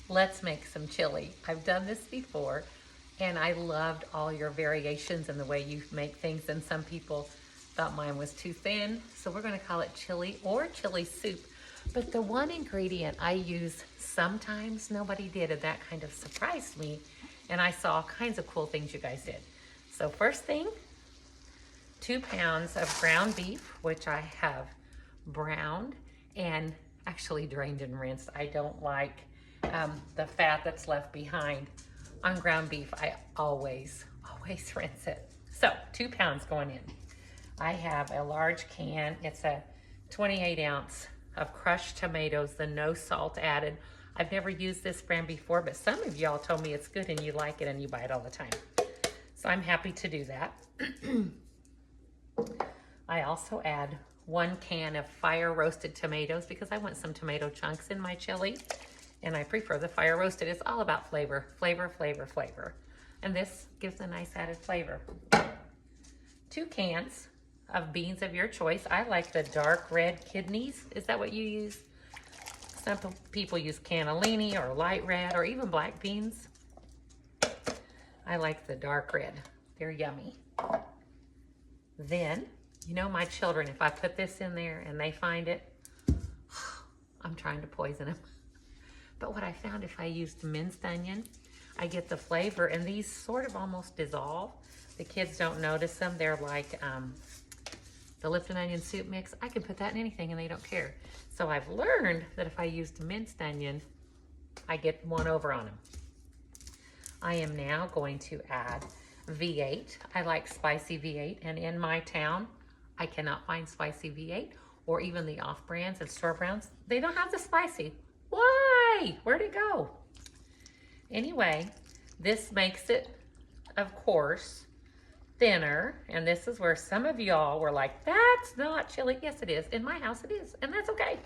Let's make some chili. I've done this before and I loved all your variations in the way you make things, and some people thought mine was too thin. So we're gonna call it chili or chili soup. But the one ingredient I use sometimes nobody did, and that kind of surprised me. And I saw all kinds of cool things you guys did. So first thing, 2 pounds of ground beef, which I have browned and actually drained and rinsed. I don't like the fat that's left behind on ground beef. I always rinse it. So 2 pounds going in. I have a large can. It's a 28 ounce of crushed tomatoes, the no salt added. I've never used this brand before, but some of y'all told me it's good and you like it and you buy it all the time. So I'm happy to do that. I also add 1 can of fire roasted tomatoes because I want some tomato chunks in my chili. And I prefer the fire roasted. It's all about flavor, flavor, flavor, flavor. And this gives a nice added flavor. 2 cans of beans of your choice. I like the dark red kidneys. Is that what you use? Some people use cannellini or light red or even black beans. I like the dark red. They're yummy. Then, you know my children, if I put this in there and they find it, I'm trying to poison them. But what I found, if I used minced onion, I get the flavor, and these sort of almost dissolve. The kids don't notice them. They're like the Lipton onion soup mix. I can put that in anything and they don't care. So I've learned that if I used minced onion, I get one over on them. I am now going to add V8. I like spicy V8, and in my town, I cannot find spicy V8 or even the off-brands and store brands. They don't have the spicy. Why? Where'd it go? Anyway, this makes it, of course, thinner. And this is where some of y'all were like, that's not chili. Yes, it is. In my house, it is. And that's okay.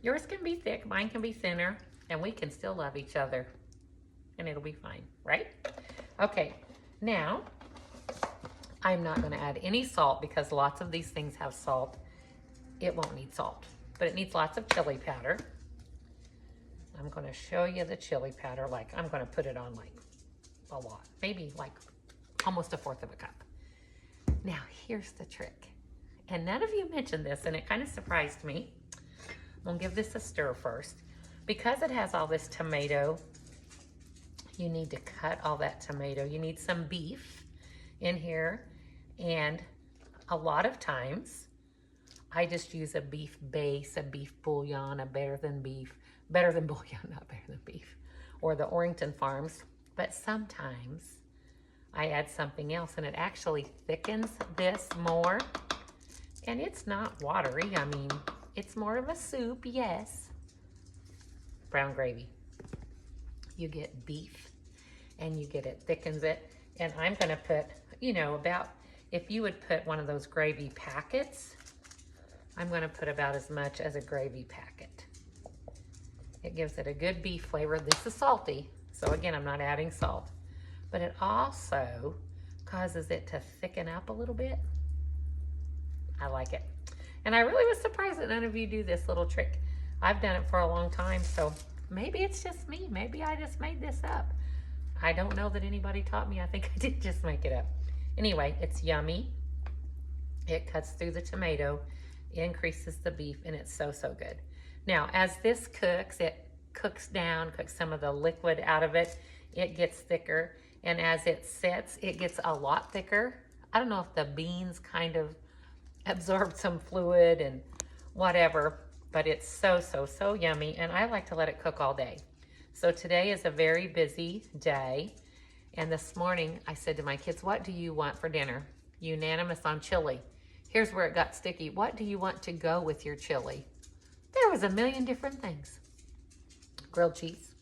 Yours can be thick. Mine can be thinner. And we can still love each other. And it'll be fine, right? Okay, now I'm not going to add any salt because lots of these things have salt. It won't need salt, but it needs lots of chili powder. I'm going to show you the chili powder. Like, I'm going to put it on like a lot, maybe like almost 1/4 of a cup. Now, here's the trick. And none of you mentioned this, and it kind of surprised me. I'm going to give this a stir first. Because it has all this tomato, you need to cut all that tomato. You need some beef in here. And a lot of times, I just use a beef base, a beef bouillon, a better than bouillon, not better than beef, or the Orrington Farms. But sometimes I add something else, and it actually thickens this more. And it's not watery. I mean, it's more of a soup, yes. Brown gravy. You get beef, and you get it, thickens it. And I'm gonna put, you know, about, if you would put one of those gravy packets, I'm gonna put about as much as a gravy packet. It gives it a good beef flavor. This is salty, so again, I'm not adding salt. But it also causes it to thicken up a little bit. I like it. And I really was surprised that none of you do this little trick. I've done it for a long time, so maybe it's just me. Maybe I just made this up. I don't know that anybody taught me. I think I did just make it up. Anyway, it's yummy. It cuts through the tomato, increases the beef, and it's so, so good. Now, as this cooks, it cooks down, cooks some of the liquid out of it. It gets thicker, and as it sits, it gets a lot thicker. I don't know if the beans kind of absorbed some fluid and whatever, but it's so, so, so yummy, and I like to let it cook all day. So today is a very busy day, and this morning I said to my kids, what do you want for dinner? Unanimous on chili. Here's where it got sticky. What do you want to go with your chili? There was a million different things. Grilled cheese,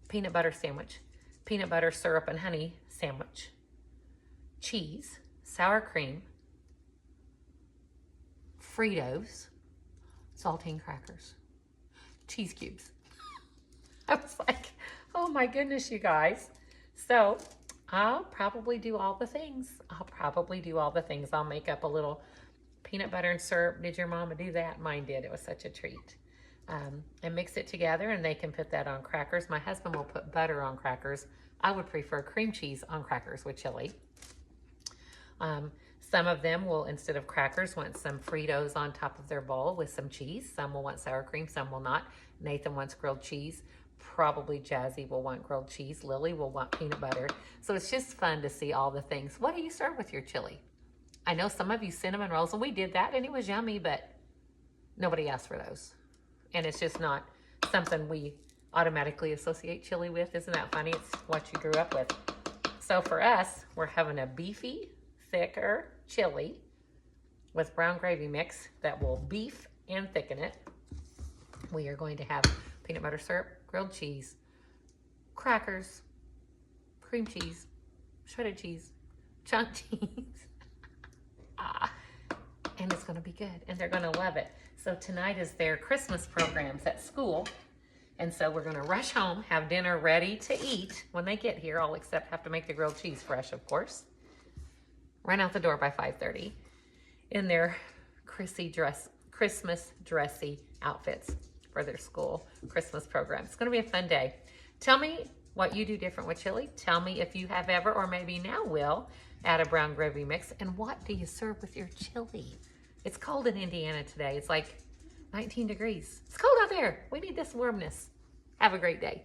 peanut butter sandwich, peanut butter syrup and honey sandwich, cheese, sour cream, Fritos, saltine crackers, cheese cubes. I was like, oh my goodness, you guys. So I'll probably do all the things. I'll make up a little peanut butter and syrup. Did your mama do that? Mine did. It was such a treat. and mix it together, and they can put that on crackers. My husband will put butter on crackers. I would prefer cream cheese on crackers with chili. Some of them will, instead of crackers, want some Fritos on top of their bowl with some cheese. Some will want sour cream, some will not. Nathan wants grilled cheese. Probably Jazzy will want grilled cheese. Lily will want peanut butter. So it's just fun to see all the things. What do you serve with your chili? I know some of you cinnamon rolls, and we did that, and it was yummy, but nobody asked for those. And it's just not something we automatically associate chili with. Isn't that funny? It's what you grew up with. So for us, we're having a beefy, thicker chili with brown gravy mix that will beef and thicken it. We are going to have peanut butter syrup, grilled cheese, crackers, cream cheese, shredded cheese, chunk cheese. And it's going to be good, and they're going to love it. So tonight is their Christmas programs at school, and so we're going to rush home, have dinner ready to eat when they get here, all except have to make the grilled cheese fresh, of course. Run out the door by 5:30 in their Christmas dressy outfits for their school Christmas program. It's going to be a fun day. Tell me what you do different with chili. Tell me if you have ever, or maybe now will, add a brown gravy mix. And what do you serve with your chili? It's cold in Indiana today. It's like 19 degrees. It's cold out there. We need this warmness. Have a great day.